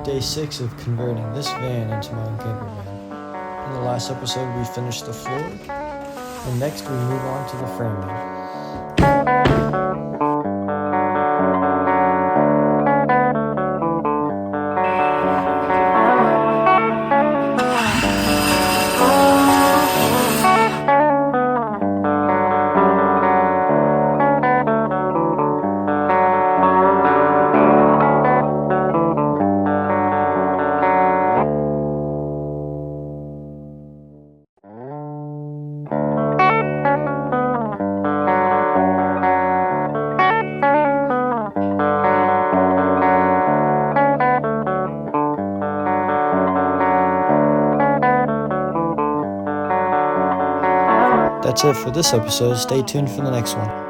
day 6 of converting this van into my own camper van. In the last episode we finished the floor, and next we move on to the framing. That's it for this episode. Stay tuned for the next one.